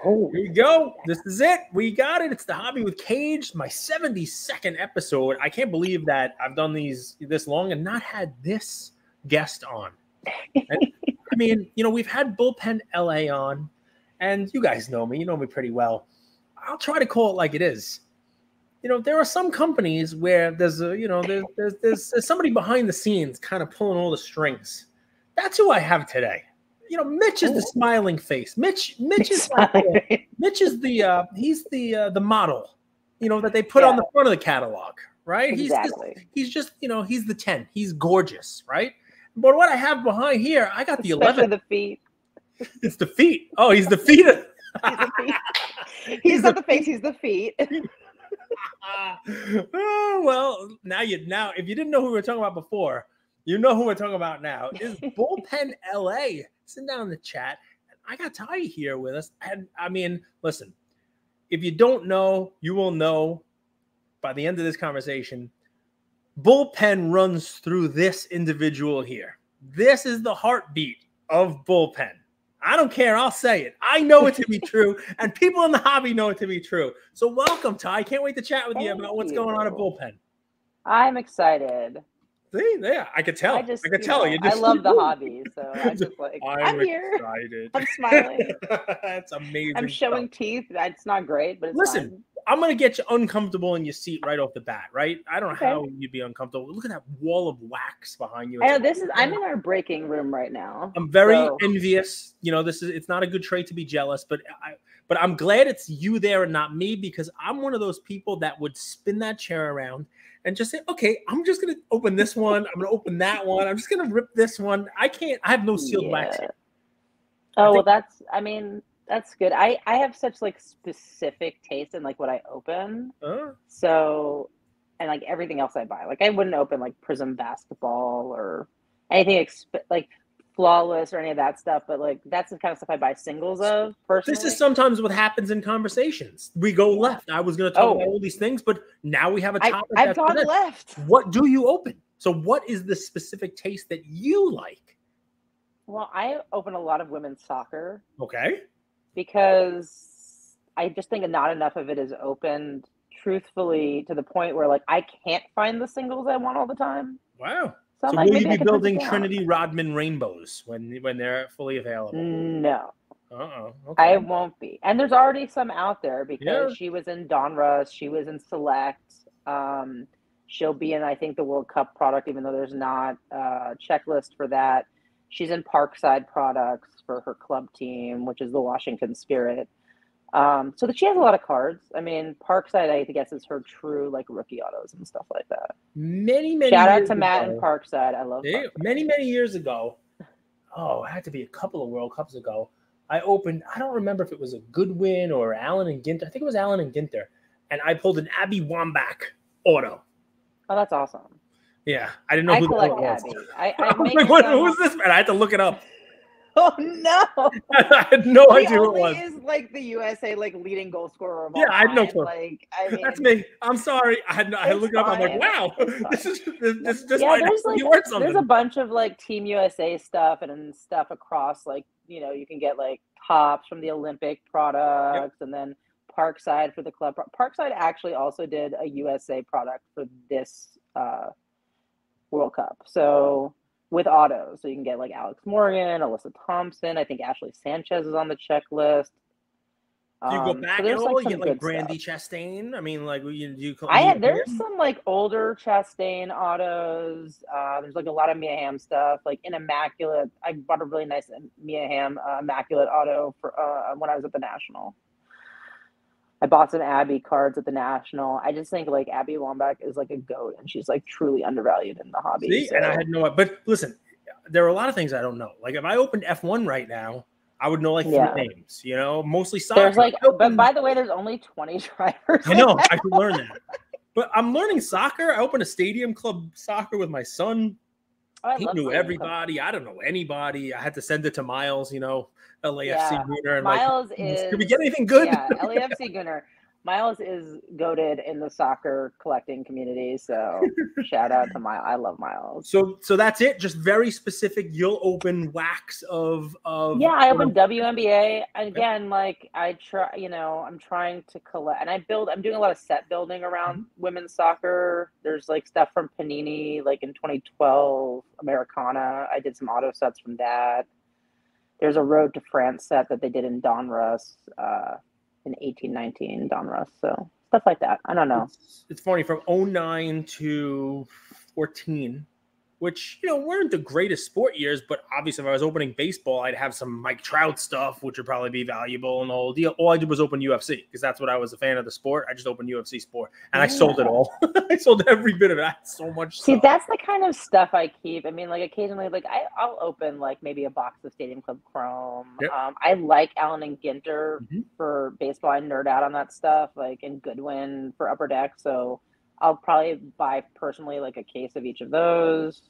Oh, here we go. This is it. We got it. It's the Hobby with Cage, my 72nd episode. I can't believe that I've done these this long and not had this guest on. And, I mean, you know, we've had BullPen LA on, and you guys know me. You know me pretty well. I'll try to call it like it is. You know, there are some companies where there's a, you know, there's somebody behind the scenes kind of pulling all the strings. That's who I have today. You know, Mitch is the smiling face. Mitch is like Mitch is the he's the model, you know, that they put on the front of the catalog, right? Exactly. He's just you know, he's the 10. He's gorgeous, right? But what I have behind here, I got the 11. The feet. It's the feet. Oh, he's the feet. He's not the face. He's the feet. Oh, well, now if you didn't know who we were talking about before, you know who we're talking about now. Is BullPen LA sitting down in the chat, and I got Ty here with us. And I mean, listen, if you don't know, you will know by the end of this conversation. BullPen runs through this individual here. This is the heartbeat of BullPen. I don't care. I'll say it. I know it to be true, and people in the hobby know it to be true. So welcome, Ty. Can't wait to chat with you about what's going on at BullPen. I'm excited. See, yeah, I could tell. I could tell. I love the hobby, so I'm just like, I'm here. Excited. I'm smiling. That's amazing. I'm showing teeth. It's not great, but it's listen. fine. I'm gonna get you uncomfortable in your seat right off the bat, right? I don't know how you'd be uncomfortable. Look at that wall of wax behind you. I know I'm in our breaking room right now. I'm very envious. You know, it's not a good trait to be jealous, but I'm glad it's you there and not me, because I'm one of those people that would spin that chair around and just say, okay, I'm just going to open this one. I'm going to open that one. I'm just going to rip this one. I have no sealed wax here. Oh, well, that's good. I have such like specific taste in like what I open. So, and like everything else I buy, like I wouldn't open like Prism basketball or anything like Flawless or any of that stuff. But like, that's the kind of stuff I buy singles of personally. This is sometimes what happens in conversations. We go left. I was going to talk about all these things, but now we have a topic. I've gone left. What do you open? So what is the specific taste that you like? Well, I open a lot of women's soccer. Okay. Because I just think not enough of it is opened truthfully to the point where like I can't find the singles I want all the time. Wow. So will you be building Trinity Rodman rainbows when they're fully available? No. Okay. I won't be. And there's already some out there because she was in Donruss, she was in Select. She'll be in, I think, the World Cup product, even though there's not a checklist for that. She's in Parkside products for her club team, which is the Washington Spirit. So that she has a lot of cards. I mean, Parkside, I guess, is her true like rookie autos and stuff like that. Many shout out to Matt and Parkside. I love Parkside. Many years ago. Oh, it had to be a couple of World Cups ago. I opened. I don't remember if it was a Goodwin or Allen and Ginter. I think it was Allen and Ginter, and I pulled an Abby Wambach auto. Oh, that's awesome. Yeah, I didn't know who that was. I who was this man? I had to look it up. Oh no! I had no idea who it was. Is like the USA like leading goal scorer of all I had no clue. Like, I mean, that's me. I'm sorry. I had to look it up. I'm like, wow, this is just like there's a bunch of like Team USA stuff and stuff across like you can get like tops from the Olympic products and then Parkside for the club. Parkside actually also did a USA product for this World Cup. So with autos, so you can get like Alex Morgan, Alyssa Thompson. I think Ashley Sanchez is on the checklist. Do you go back at all? You get like Brandy Chastain. I mean, like there's some like older Chastain autos. There's like a lot of Mia Hamm stuff. Like in Immaculate, I bought a really nice Mia Hamm Immaculate auto for when I was at the National. I bought some Abby cards at the National. I just think like Abby Wambach is like a goat, and she's like truly undervalued in the hobby. See, and I had no. But listen, there are a lot of things I don't know. Like if I opened F1 right now, I would know like 3 names. Mostly soccer. There's like, but by the way, there's only 20 drivers. I know. I could learn that. But I'm learning soccer. I opened a Stadium Club soccer with my son. He knew everybody. I don't know anybody. I had to send it to Miles. LAFC Gunner. And Miles did we get anything good? Yeah, LAFC Gunner. Miles is goated in the soccer collecting community, so shout out to Miles. I love Miles. So that's it. Just very specific. You'll open wax of yeah. I opened WNBA again. Like I try, I'm trying to collect, and I'm doing a lot of set building around women's soccer. There's like stuff from Panini, like in 2012 Americana. I did some auto sets from that. There's a Road to France set that they did in Donruss. In 1819 Donruss, so stuff like that. I don't know. It's funny, from 09 to 14, which, weren't the greatest sport years, but obviously if I was opening baseball, I'd have some Mike Trout stuff, which would probably be valuable and the whole deal. All I did was open UFC because that's what I was a fan of the sport. I just opened UFC sport and I sold it all. I sold every bit of it. I had so much See, stuff. that's the kind of stuff I keep. I mean, like occasionally, like I'll open like maybe a box of Stadium Club Chrome. Yep. I like Allen and Ginter for baseball. I nerd out on that stuff, like in Goodwin for Upper Deck. So I'll probably buy personally like a case of each of those.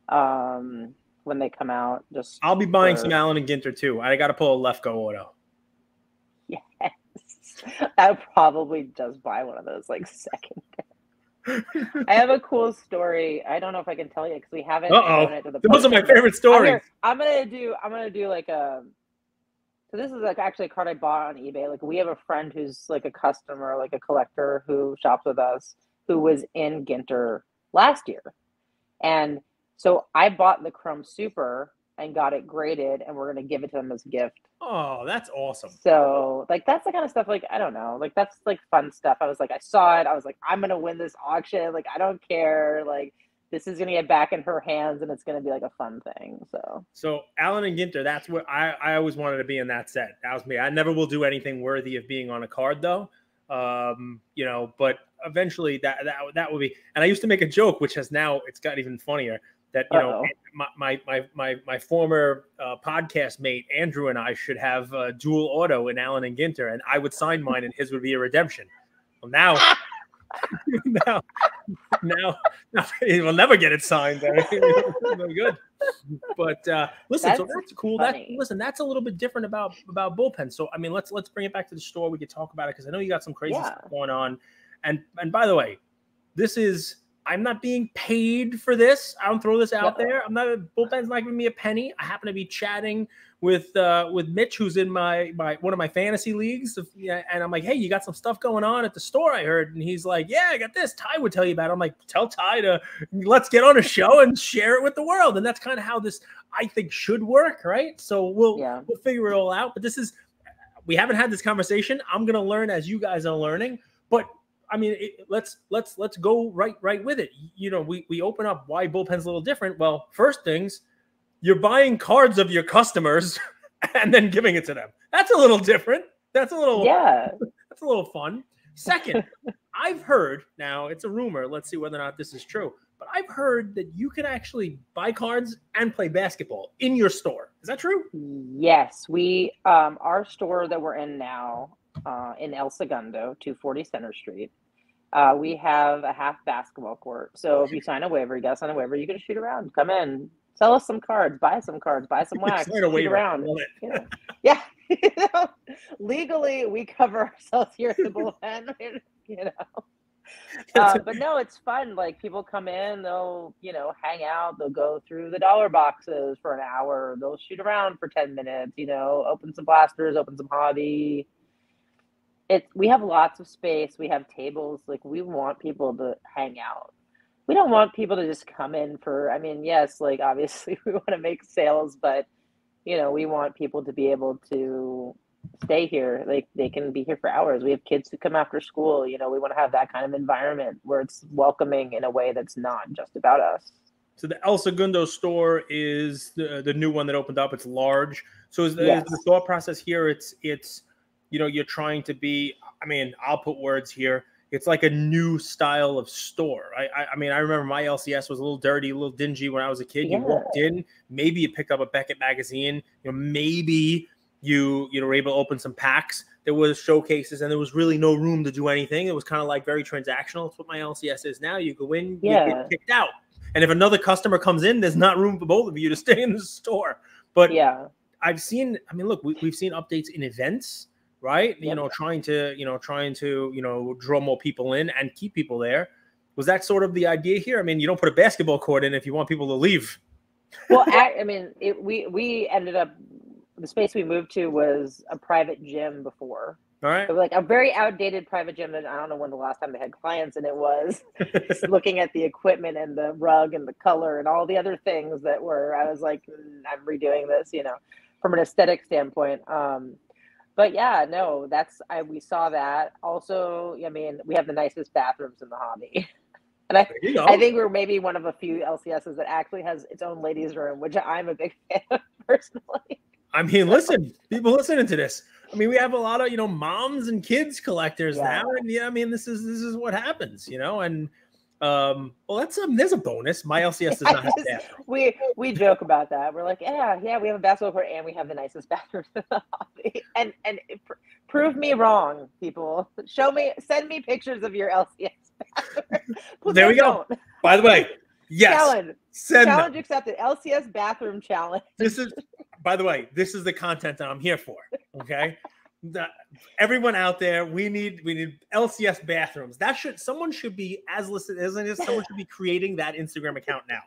When they come out. Just I'll be buying some Allen and Ginter too. I got to pull a Lefko auto. Yes, I'll probably just buy one of those like second. I have a cool story. I don't know if I can tell you because we haven't. Those are my favorite stories. I'm gonna do like a. So this is like actually a card I bought on eBay. Like we have a friend who's like a customer, like a collector who shops with us, who was in Ginter last year, and so I bought the Chrome Super and got it graded, and we're gonna give it to them as a gift. Oh, that's awesome. So like that's the kind of stuff, like I don't know, like that's like fun stuff. I was like, I saw it, I was like, I'm gonna win this auction, like I don't care, like this is gonna get back in her hands and it's gonna be like a fun thing. So Allen and Ginter, that's what I always wanted to be in that set. That was me. I never will do anything worthy of being on a card though. But eventually that will be. And I used to make a joke, which has now it's got even funnier. That my former podcast mate Andrew and I should have dual auto in Allen and Ginter, and I would sign mine, and his would be a redemption. Well, now he'll never get it signed. No good. But listen, so that's cool. That's a little bit different about BullPen. So I mean, let's bring it back to the store. We could talk about it because I know you got some crazy stuff going on. And by the way, this is. I'm not being paid for this. I don't throw this out there. BullPen's not giving me a penny. I happen to be chatting with Mitch, who's in my one of my fantasy leagues. And I'm like, hey, you got some stuff going on at the store, I heard. And he's like, yeah, I got this. Ty would tell you about it. I'm like, tell Ty to let's get on a show and share it with the world. And that's kind of how this, I think, should work, right? So we'll figure it all out. But we haven't had this conversation. I'm going to learn as you guys are learning. But I mean, let's go right with it. We open up why BullPen's a little different. Well, first things, you're buying cards of your customers and then giving it to them. That's a little different. That's a little fun. Second, I've heard, now it's a rumor, let's see whether or not this is true, but I've heard that you can actually buy cards and play basketball in your store. Is that true? Yes, we our store that we're in now, in El Segundo, 240 Center Street. We have a half basketball court. So if you sign a waiver, you got to sign a waiver. You can shoot around. Come in, sell us some cards, buy some cards, buy some wax, shoot around. Yeah, legally we cover ourselves here at the BullPen. But no, it's fun. Like people come in, they'll hang out. They'll go through the dollar boxes for an hour. They'll shoot around for 10 minutes. Open some blasters, open some hobby. We have lots of space. We have tables. Like we want people to hang out. We don't want people to just come in yes, like obviously we want to make sales, but we want people to be able to stay here. Like they can be here for hours. We have kids who come after school. We want to have that kind of environment where it's welcoming in a way that's not just about us. So the El Segundo store is the new one that opened up. It's large. So is the thought process here? It's you're trying to be, I'll put words here. It's like a new style of store. I remember my LCS was a little dirty, a little dingy when I was a kid. You walked in, maybe you picked up a Beckett magazine, maybe you were able to open some packs. There was showcases and there was really no room to do anything. It was kind of like very transactional. It's what my LCS is now. You go in, you get kicked out. And if another customer comes in, there's not room for both of you to stay in the store. But I've seen, look, we've seen updates in events. right? Yep. Trying to draw more people in and keep people there. Was that sort of the idea here? I mean, you don't put a basketball court in if you want people to leave. Well, we ended up, the space we moved to was a private gym before. All right. So like a very outdated private gym that I don't know when the last time they had clients, and it was just looking at the equipment and the rug and the color and all the other things that were, I was like, I'm redoing this, from an aesthetic standpoint. But yeah, no, we saw that. Also, I mean, we have the nicest bathrooms in the hobby. And I think we're maybe one of a few LCSs that actually has its own ladies' room, which I'm a big fan of personally. I mean, listen, people listening to this. I mean, we have a lot of moms and kids collectors now, and I mean, this is what happens, and well, there's a bonus. My LCS does not have that. We joke about that. We're like, yeah, we have a basketball court and we have the nicest bathrooms in the hobby. And prove me wrong, people. Send me pictures of your LCS bathroom. There we go. By the way, yes, challenge accepted. LCS bathroom challenge. By the way, this is the content that I'm here for. Okay. Everyone out there, we need LCS bathrooms. Someone should be someone should be creating that Instagram account now.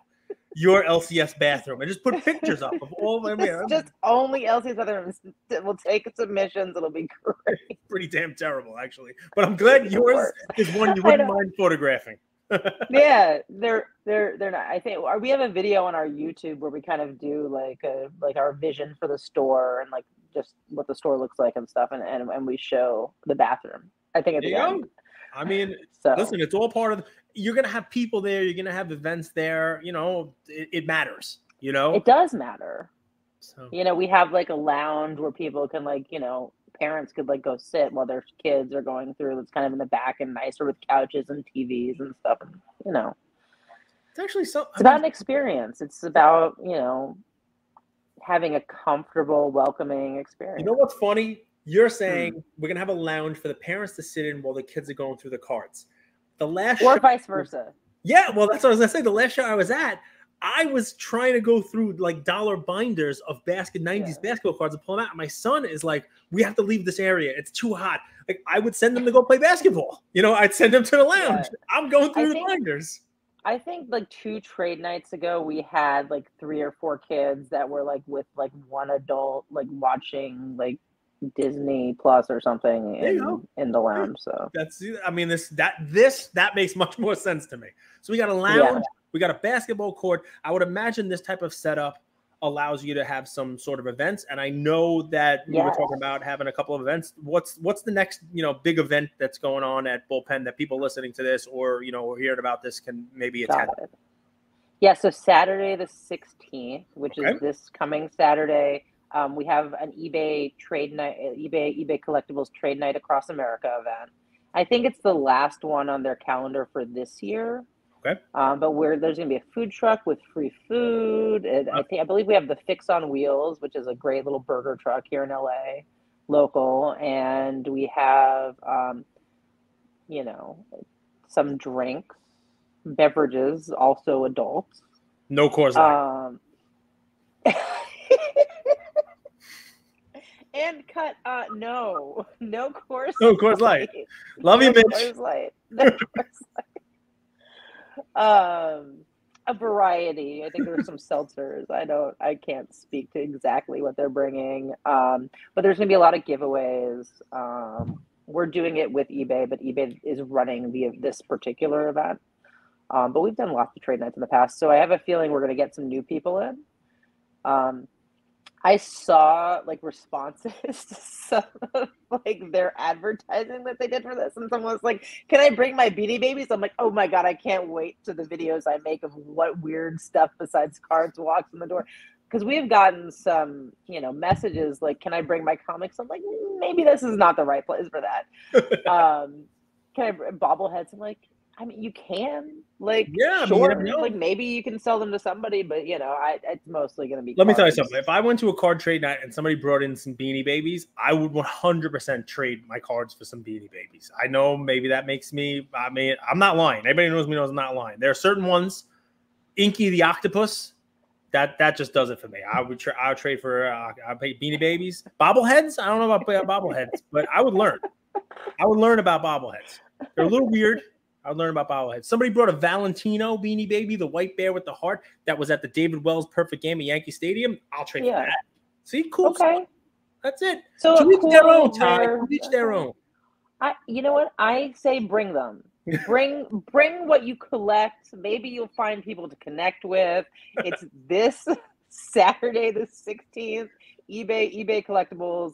Your LCS bathroom, and just put pictures up of all. Just only LCS bathrooms. We'll take submissions. It'll be great. Pretty damn terrible, actually. But I'm glad yours is one you wouldn't mind photographing. Yeah, they're not. I think we have a video on our YouTube where we kind of do like our vision for the store and like just what the store looks like and stuff, and we show the bathroom. I think at the end. I mean, listen, it's all part of. You're gonna have people there. You're gonna have events there. It matters. It does matter. So we have like a lounge where people can parents could go sit while their kids are going through. That's kind of in the back and nicer with couches and TVs and stuff. And, it's actually it's about an experience. It's about having a comfortable, welcoming experience. You know what's funny? You're saying we're gonna have a lounge for the parents to sit in while the kids are going through the cards. Or vice versa. Yeah, well, that's what I was gonna say. The last show I was at, I was trying to go through like dollar binders of 90s basketball cards and pull them out. My son is like, we have to leave this area. It's too hot. Like, I would send them to go play basketball. I'd send them to the lounge. Yeah. I'm going through the binders. I think 2 trade nights ago, we had 3 or 4 kids that were with one adult, watching Disney Plus or something in the lounge. So that makes much more sense to me. So we got a lounge, we got a basketball court. I would imagine this type of setup allows you to have some sort of events. And I know that you were talking about having a couple of events. What's the next big event that's going on at BullPen that people listening to this or hearing about this can maybe attend? Yeah, so Saturday the 16th, which is this coming Saturday. We have an eBay trade night, eBay collectibles trade night across America event. I think it's the last one on their calendar for this year. Okay. But there's going to be a food truck with free food. And I believe we have the Fix on Wheels, which is a great little burger truck here in LA, local. And we have, some drinks, beverages, also adults. No Coors Light. And cut, no Coors. No Coors Light. Love you, Mitch. Coors Light. No Coors Light. A variety. I think there's some seltzers. I can't speak to exactly what they're bringing. But there's gonna be a lot of giveaways. We're doing it with eBay, but eBay is running this particular event. But we've done lots of trade nights in the past, so I have a feeling we're gonna get some new people in. I saw responses to some of their advertising that they did for this, and someone was like, "Can I bring my Beanie Babies?" I'm like, "Oh my god, I can't wait to the videos I make of what weird stuff besides cards walks in the door." Because we've gotten some, messages like, "Can I bring my comics?" I'm like, maybe this is not the right place for that. Can I bring bobbleheads? I'm like, I mean, you can, sure, maybe you can sell them to somebody, but it's mostly going to be. Let me tell you something. If I went to a card trade night and somebody brought in some Beanie Babies, I would 100% trade my cards for some Beanie Babies. I know maybe that makes me. I mean, I'm not lying. Everybody knows me knows I'm not lying. There are certain ones, Inky the Octopus. That just does it for me. I would trade for I pay Beanie Babies, bobbleheads. I don't know about bobbleheads, but I would learn. I would learn about bobbleheads. They're a little weird. I would learn about bobbleheads. Somebody brought a Valentino Beanie Baby, the white bear with the heart, that was at the David Wells Perfect Game at Yankee Stadium. I'll trade for that. See, cool. Okay, stuff. That's it. So to each their own, Ty. To each their own. You know what? I say bring them. Bring what you collect. Maybe you'll find people to connect with. It's this Saturday, the 16th. eBay Collectibles,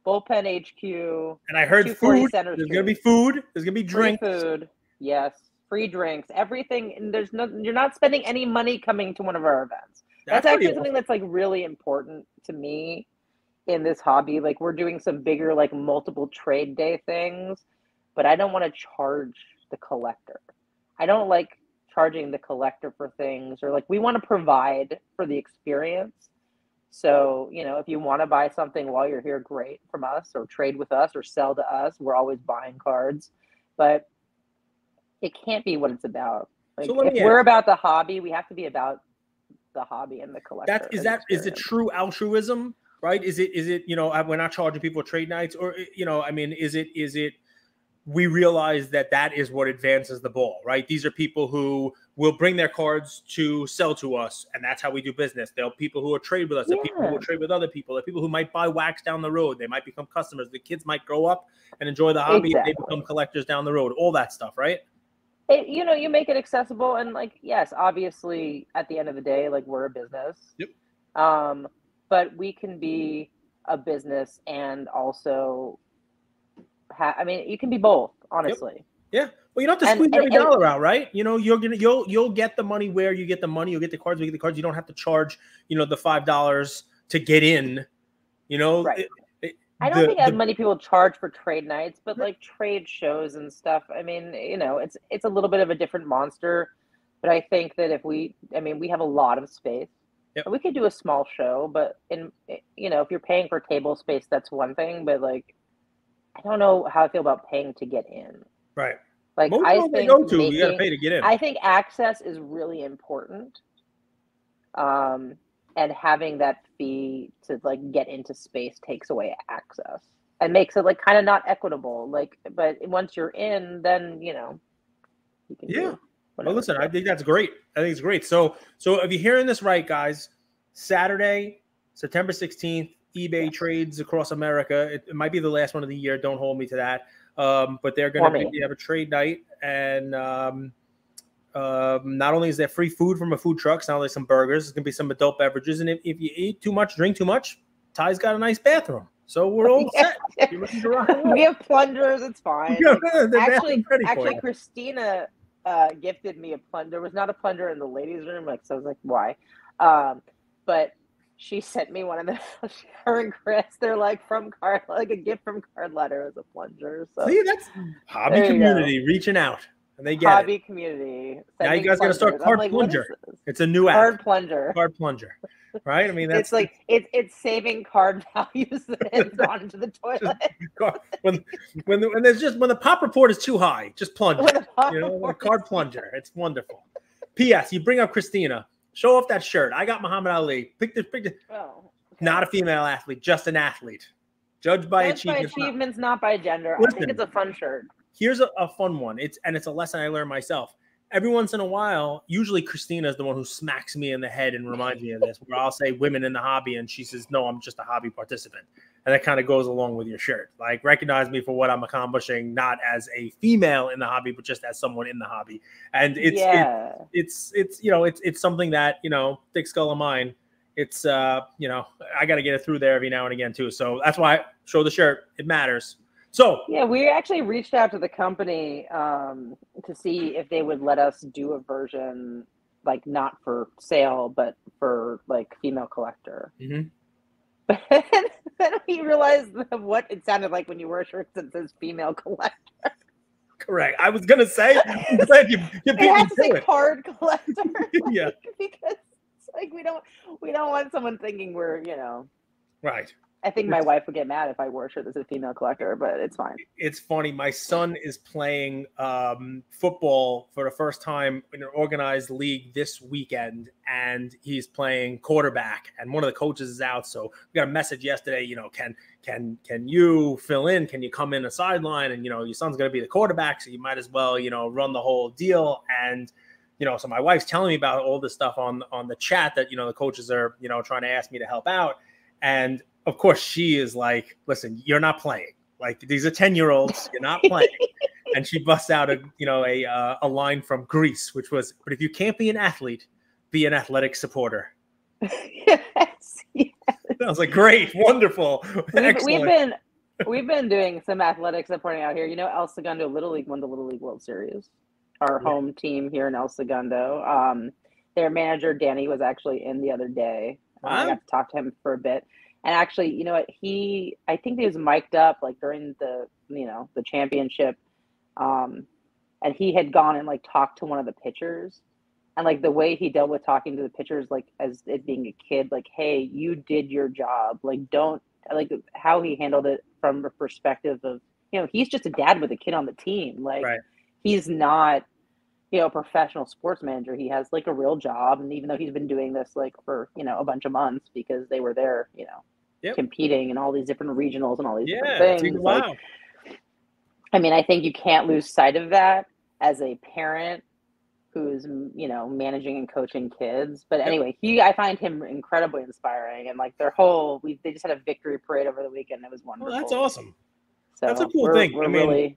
BullPen HQ. And I heard food. There's going to be food. There's going to be drinks. Free food. Yes. Free drinks. Everything. And you're not spending any money coming to one of our events. That's actually something that's like really important to me in this hobby. Like we're doing some bigger, like multiple trade day things, but I don't want to charge the collector. I don't like charging the collector for things, or like we want to provide for the experience. So, you know, if you want to buy something while you're here, great, from us, or trade with us or sell to us. We're always buying cards, but it can't be what it's about. Like so if we're about the hobby, we have to be about the hobby and the collector. Is it true altruism, right? Is it, you know, we're not charging people trade nights, or, you know, I mean, is it, we realize that is what advances the ball, right? These are people who will bring their cards to sell to us, and that's how we do business. There are people who will trade with us. There are people who will trade with other people. There are people who might buy wax down the road. They might become customers. The kids might grow up and enjoy the hobby, and they become collectors down the road. All that stuff, right? You know, you make it accessible, and like, yes, obviously, at the end of the day, like we're a business. Yep. But we can be a business and also I mean, you can be both, honestly. Yep. Yeah. Well, you don't have to squeeze every dollar out, right? You know, you'll get the money where you get the money. You'll get the cards where you get the cards. You don't have to charge, you know, the $5 to get in. You know, right. I don't think as many people charge for trade nights, but like trade shows and stuff. I mean, you know, it's a little bit of a different monster, but I think that we have a lot of space. Yep. We could do a small show, but you know, if you're paying for table space, that's one thing. But like, I don't know how I feel about paying to get in. Right. Like most I think you gotta pay to get in. I think access is really important. And having that fee to like get into space takes away access and makes it like kind of not equitable. Like, but once you're in, then you know you can do well, listen, I think that's great. I think it's great. So if you're hearing this right, guys, Saturday, September 16th, eBay trades across America. It might be the last one of the year. Don't hold me to that. But they're going to have a trade night, and not only is there free food from a food truck, now there's some burgers. There's going to be some adult beverages, and if you eat too much, drink too much, Ty's got a nice bathroom. So we're all set. We have plungers. It's fine. Actually, Christina gifted me a plunger. There was not a plunger in the ladies' room, so I was like, why? But she sent me one of them. Her and Chris, they're like from card, like a gift from Card Letter as a plunger. So see, that's hobby community reaching out, and they get hobby community. Now you guys got to start Card Plunger. It's a new app. Card Plunger. Card Plunger. Right? I mean, that's it's like it's saving card values that have gone into the toilet. when the pop report is too high, just plunge. You know, a card plunger. It's wonderful. P.S. You bring up Christina. Show off that shirt. I got Muhammad Ali. Pick this. Oh, okay. Not a female athlete, just an athlete. Judged by achievements, not by gender. Listen, I think it's a fun shirt. Here's a fun one. It's a lesson I learned myself. Every once in a while, usually Christina is the one who smacks me in the head and reminds me of this, where I'll say women in the hobby, and she says, no, I'm just a hobby participant. And that kind of goes along with your shirt. Like, recognize me for what I'm accomplishing, not as a female in the hobby, but just as someone in the hobby. And it's something that, you know, thick skull of mine. It's, you know, I got to get it through there every now and again too. So that's why I show the shirt. It matters. So yeah, we actually reached out to the company to see if they would let us do a version, like not for sale, but for like female collector. Mm-hmm. But then we realized what it sounded like when you wear a shirt that says female collector. Correct. I was gonna say, I'm glad you beat me to say card collector. Yeah, because it's like we don't want someone thinking we're, you know. Right. I think my wife would get mad if I wore a shirt that's a female collector, but it's fine. It's funny. My son is playing football for the first time in an organized league this weekend, and he's playing quarterback. And one of the coaches is out, so we got a message yesterday. You know, can you fill in? Can you come in a sideline? And you know, your son's going to be the quarterback, so you might as well, you know, run the whole deal. And you know, so my wife's telling me about all this stuff on the chat that, you know, the coaches are, you know, trying to ask me to help out. And of course she is like, listen, you're not playing. Like, these are 10-year-olds, you're not playing. And she busts out a line from Greece, which was, but if you can't be an athlete, be an athletic supporter. Yes. I was like, great, wonderful. We've been doing some athletic supporting out here. You know, El Segundo Little League won the Little League World Series. Our home team here in El Segundo. Their manager, Danny, was actually in the other day. I got to talk to him for a bit. And actually, you know what, I think he was mic'd up like during the championship. And he had gone and like talked to one of the pitchers. And like the way he dealt with talking to the pitchers, like as it being a kid, like, hey, you did your job. Like, don't, like how he handled it from the perspective of, you know, he's just a dad with a kid on the team. Like, he's not, you know, a professional sports manager. He has like a real job. And even though he's been doing this like for, you know, a bunch of months because they were there, you know, competing in all these different regionals and all these different things. Wow. Like, I mean, I think you can't lose sight of that as a parent who's, you know, managing and coaching kids. But anyway, I find him incredibly inspiring. And like their whole, they just had a victory parade over the weekend. It was wonderful. Oh, that's awesome. So that's a cool thing. We're really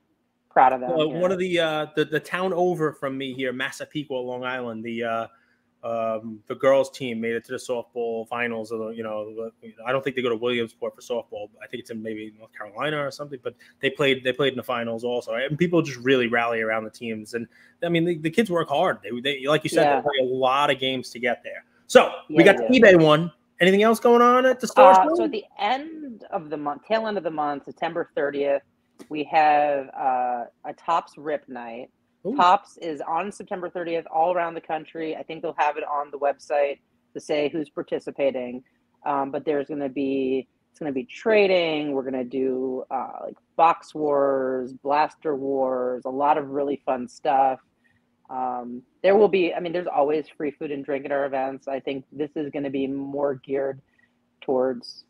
proud of them. One of the town over from me here, Massapequa, Long Island, the girls team made it to the softball finals. I don't think they go to Williamsport for softball. But I think it's in maybe North Carolina or something. But they played in the finals also. And people just really rally around the teams. And I mean, the kids work hard. They like you said, they play a lot of games to get there. So we got the eBay one. Anything else going on at the store? So at the end of the month, tail end of the month, September 30th. We have a Topps Rip Night. Ooh. Topps is on September 30th all around the country. I think they'll have it on the website to say who's participating. But it's going to be trading. We're going to do like box wars, blaster wars, a lot of really fun stuff. There will be, I mean, there's always free food and drink at our events. I think this is going to be more geared towards,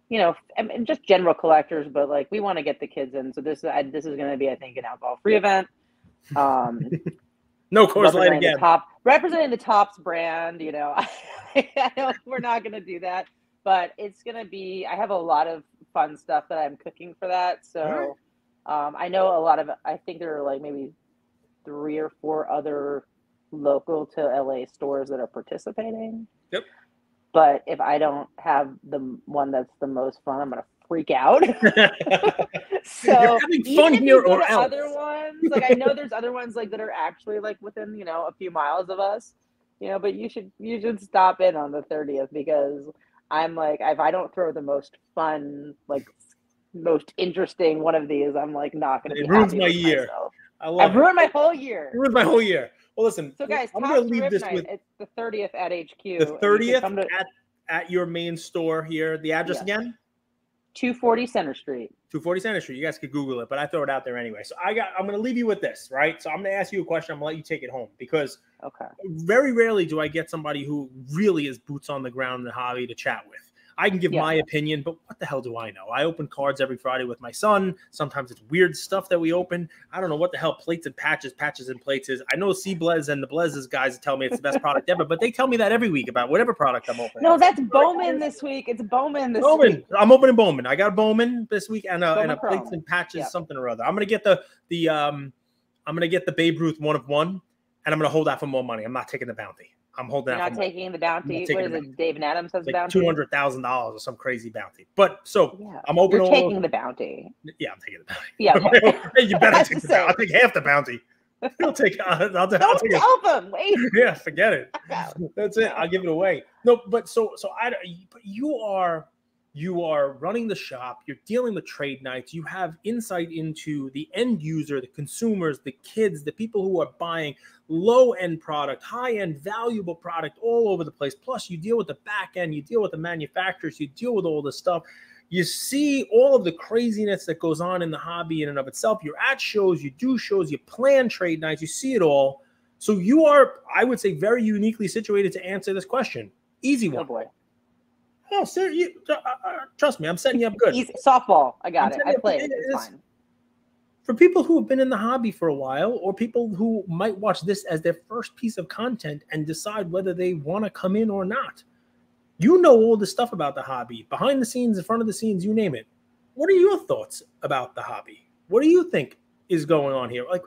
you know, and just general collectors, but like we want to get the kids in. So this is going to be, I think, an alcohol-free event. No Coors Light again. Representing the Topps brand, you know. I know we're not going to do that, but it's going to be. I have a lot of fun stuff that I'm cooking for that. So I know I think there are like maybe 3 or 4 other local to LA stores that are participating. Yep. But if I don't have the one that's the most fun, I'm going to freak out. So you're having fun here or else. Other ones, like I know there's other ones like that are actually like within, you know, a few miles of us, you know, but you should stop in on the 30th because I'm like, if I don't throw the most fun, like most interesting one of these, I'm like not going to be. It ruins my year. I've ruined my whole year. It ruined my whole year. Well, listen. So guys, I'm going to leave this with it's the 30th at HQ. The 30th at your main store here. The address again? 240 Center Street. 240 Center Street. You guys could Google it, but I throw it out there anyway. So I'm going to leave you with this, right? So I'm going to ask you a question. I'm going to let you take it home because very rarely do I get somebody who really is boots on the ground in the hobby to chat with. I can give my opinion, but what the hell do I know? I open cards every Friday with my son. Sometimes it's weird stuff that we open. I don't know what the hell plates and patches and plates is. I know C-Blez and the Blez's guys tell me it's the best product ever, but they tell me that every week about whatever product I'm opening. No, that's Bowman this week. It's Bowman this week. I'm opening Bowman. I got a Bowman this week and a plates and patches something or other. I'm gonna get the Babe Ruth 1 of 1, and I'm gonna hold out for more money. I'm not taking the bounty. I'm holding out. You're not taking the bounty. What is it? David Adams has the bounty. $200,000 or some crazy bounty. But so I'm opening. You're taking the bounty. Yeah, I'm taking the bounty. Yeah, okay. You better take the bounty. I'll take half the bounty. I'll take. Don't tell them. Wait. Yeah, forget it. That's it. I'll give it away. No, but so you are You are running the shop. You're dealing with trade nights. You have insight into the end user, the consumers, the kids, the people who are buying low-end product, high-end, valuable product all over the place. Plus, you deal with the back end. You deal with the manufacturers. You deal with all this stuff. You see all of the craziness that goes on in the hobby in and of itself. You're at shows. You do shows. You plan trade nights. You see it all. So you are, I would say, very uniquely situated to answer this question. Easy one. Oh, boy. Oh, sir, trust me, I'm setting you up good. Easy, softball. I got it. I played it. It's fine. For people who have been in the hobby for a while, or people who might watch this as their first piece of content and decide whether they want to come in or not, you know all the stuff about the hobby, behind the scenes, in front of the scenes, you name it. What are your thoughts about the hobby? What do you think is going on here? Like,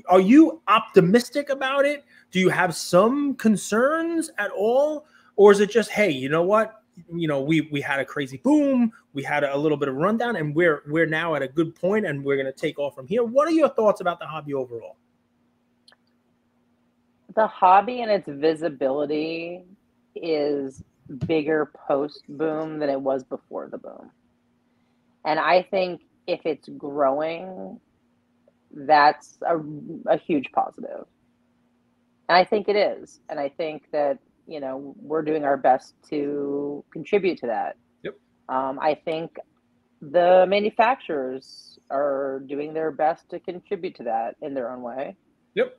are you optimistic about it? Do you have some concerns at all? Or is it just, hey, you know what? You know, we had a crazy boom, we had a little bit of rundown, and we're now at a good point, and we're going to take off from here. What are your thoughts about the hobby overall? The hobby and its visibility is bigger post boom than it was before the boom, and I think if it's growing, that's a huge positive. And I think it is, and I think that, you know, we're doing our best to contribute to that. Yep. I think the manufacturers are doing their best to contribute to that in their own way. Yep.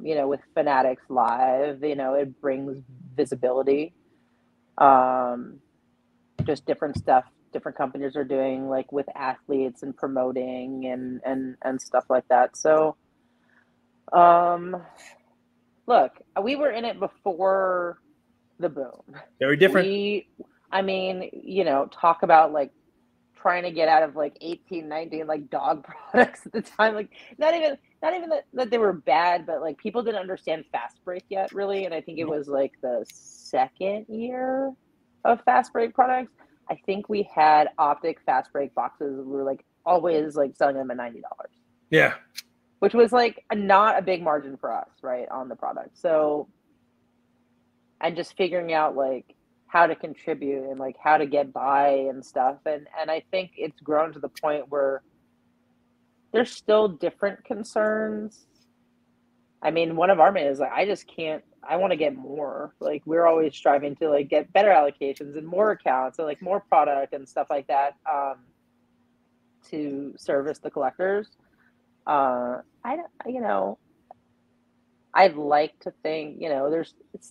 You know, with Fanatics Live, you know, it brings visibility. Just different stuff different companies are doing, like with athletes and promoting and stuff like that. So, look, we were in it before the boom. Very different. I mean, you know, talk about like trying to get out of like 18, 19 like dog products at the time. Like not even that they were bad, but like people didn't understand fast break yet, really. And I think it was like the second year of fast break products. I think we had optic fast break boxes. We were like always like selling them at $90. Yeah. Which was like not a big margin for us, right, on the product. So, and just figuring out like how to contribute and like how to get by and stuff. And I think it's grown to the point where there's still different concerns. I mean, one of our main is like, I want to get more. Like we're always striving to like get better allocations and more accounts and like more product and stuff like that to service the collectors. I'd like to think, you know,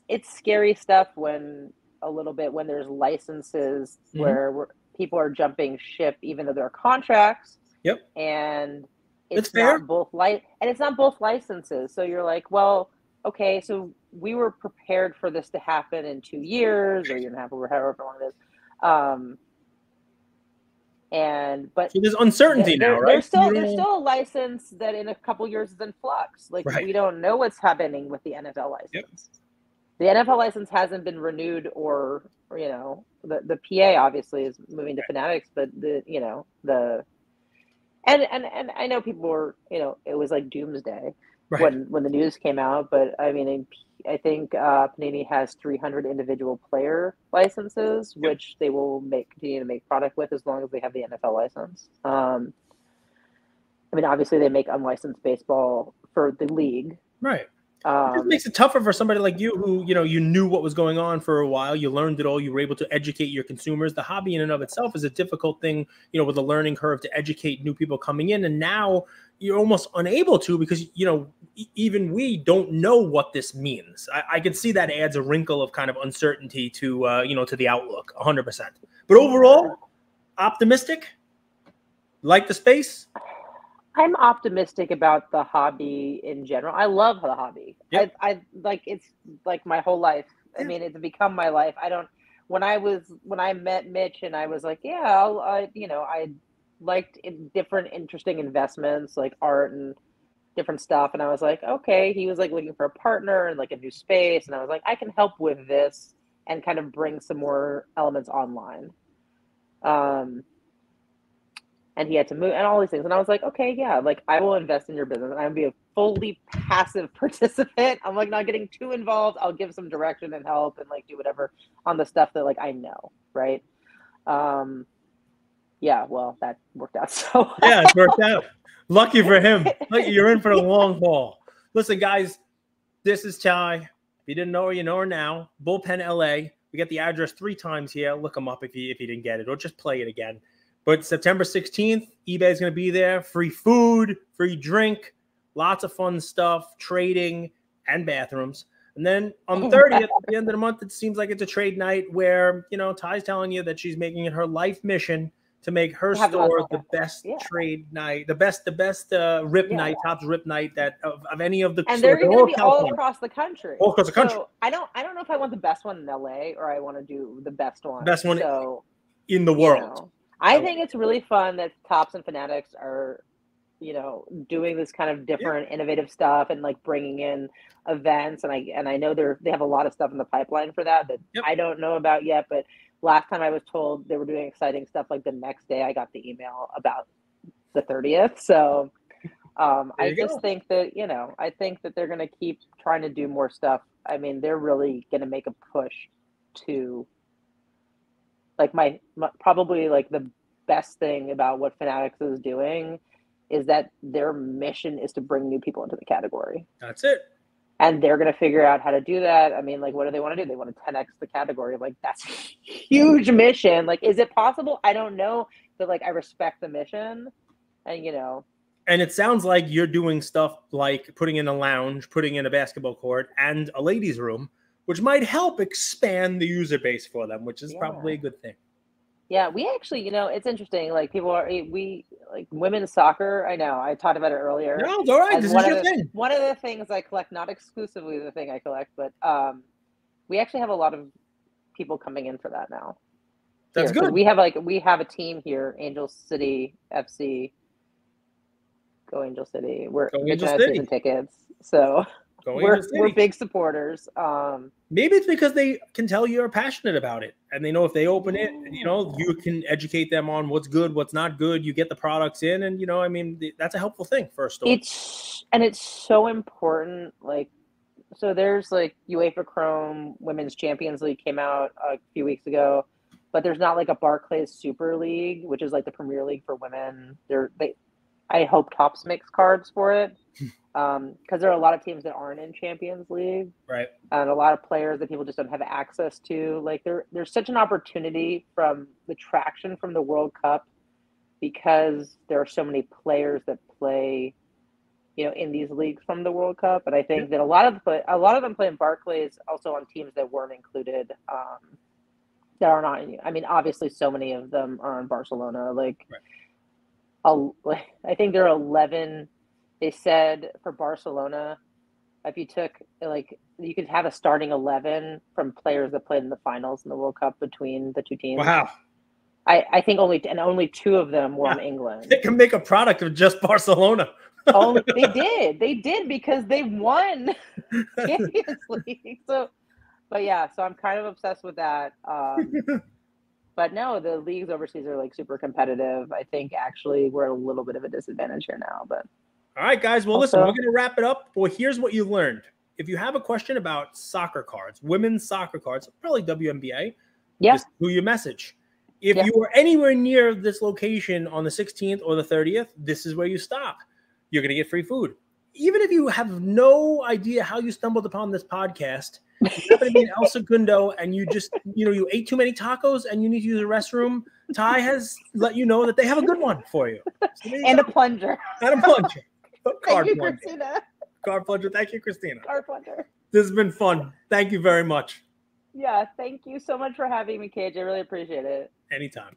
it's scary stuff when there's licenses where people are jumping ship, even though there are contracts. Yep. And it's fair. It's not both licenses. So you're like, well, okay, so we were prepared for this to happen in 2 years or a year and a half or however long it is. But so there's uncertainty now, right? There's still a license that in a couple years is in flux. Like we don't know what's happening with the NFL license. Yep. The NFL license hasn't been renewed, or you know, the PA obviously is moving to Fanatics, but and I know people were, you know, it was like doomsday when the news came out, but I mean, I think Panini has 300 individual player licenses, which they will continue to make product with as long as they have the NFL license. I mean, obviously they make unlicensed baseball for the league. Right. It just makes it tougher for somebody like you who, you know, you knew what was going on for a while. You learned it all. You were able to educate your consumers. The hobby in and of itself is a difficult thing, you know, with a learning curve to educate new people coming in. And now you're almost unable to because, you know, even we don't know what this means. I can see that adds a wrinkle of kind of uncertainty to, you know, to the outlook 100%. But overall, optimistic, like the space. I'm optimistic about the hobby in general. I love the hobby. Yep. I like, it's like my whole life. I mean, it's become my life. When I met Mitch and I was like, yeah, I liked different interesting investments like art and different stuff. And I was like, okay, he was like looking for a partner and like a new space. And I was like, I can help with this and kind of bring some more elements online. And he had to move and all these things. And I was like, okay, yeah, like I will invest in your business and I'll be a fully passive participant. I'm like not getting too involved. I'll give some direction and help and like do whatever on the stuff that like I know. Right. Yeah, well, that worked out so well. Yeah, it worked out. Lucky for him. Lucky you're in for the long haul. Listen, guys, this is Ty. If you didn't know her, you know her now. BullPen LA. We got the address 3 times here. Look them up if you didn't get it, or just play it again. But September 16th, eBay is going to be there. Free food, free drink, lots of fun stuff, trading, and bathrooms. And then on the 30th, at the end of the month, it seems like it's a trade night where, you know, Ty's telling you that she's making it her life mission to make her store the best trade night, the best rip night, Topps rip night that of any of the and stores. They're going to be all across the country. All across the country. So I don't know if I want the best one in LA or I want to do the best one. Best one so, in the world. You know, I think it's really fun that Topps and Fanatics are, you know, doing this kind of different, innovative stuff and like bringing in events. And I know they have a lot of stuff in the pipeline for that I don't know about yet, but last time I was told they were doing exciting stuff, like the next day I got the email about the 30th. So I just think that, you know, I think that they're going to keep trying to do more stuff. I mean, they're really going to make a push to like my probably like the best thing about what Fanatics is doing is that their mission is to bring new people into the category. That's it. And they're going to figure out how to do that. I mean, like, what do they want to do? They want to 10x the category. Like, that's a huge mission. Like, is it possible? I don't know. But, like, I respect the mission. And, you know. And it sounds like you're doing stuff like putting in a lounge, putting in a basketball court, and a ladies' room, which might help expand the user base for them, which is probably a good thing. Yeah, we actually, you know, it's interesting. Like like women's soccer. I know I talked about it earlier. No, it's all right. This is your thing. One of the things I collect, not exclusively the thing I collect, but we actually have a lot of people coming in for that now. That's good. We have a team here, Angel City FC. Go Angel City. We're season tickets, so we're big supporters. Maybe it's because they can tell you're passionate about it, and they know if they open it, you know, you can educate them on what's good, what's not good. You get the products in, and you know, I mean, that's a helpful thing for a store. It's so important. Like, so there's like UEFA Chrome Women's Champions League came out a few weeks ago, but there's not like a Barclays Super League, which is like the Premier League for women. I hope Topps makes cards for it. Because there are a lot of teams that aren't in Champions League, right? And a lot of players that people just don't have access to. Like there's such an opportunity from the traction from the World Cup because there are so many players that play, you know, in these leagues from the World Cup. And I think that a lot of them play in Barclays, also on teams that weren't included, that are not. I mean, obviously, so many of them are in Barcelona. Like, I think there are 11. They said for Barcelona, if you took you could have a starting 11 from players that played in the finals in the World Cup between the two teams. Wow. I think only 2 of them were in England. They can make a product of just Barcelona. They did because they won Champions League. So I'm kind of obsessed with that. But no, the leagues overseas are like super competitive. I think actually we're at a little bit of a disadvantage here now, but. All right, guys. Well, listen, we're going to wrap it up. Well, here's what you learned. If you have a question about soccer cards, women's soccer cards, probably WNBA, just do your message. If you are anywhere near this location on the 16th or the 30th, this is where you stop. You're going to get free food. Even if you have no idea how you stumbled upon this podcast, you happen to be in El Segundo and you just, you know, you ate too many tacos and you need to use a restroom, Ty has let you know that they have a good one for you. So and a plunger. And a plunger. Thank you, Christina. Card plunger. Thank you, Christina. Card plunger. This has been fun. Thank you very much. Yeah, thank you so much for having me, Cage. I really appreciate it. Anytime.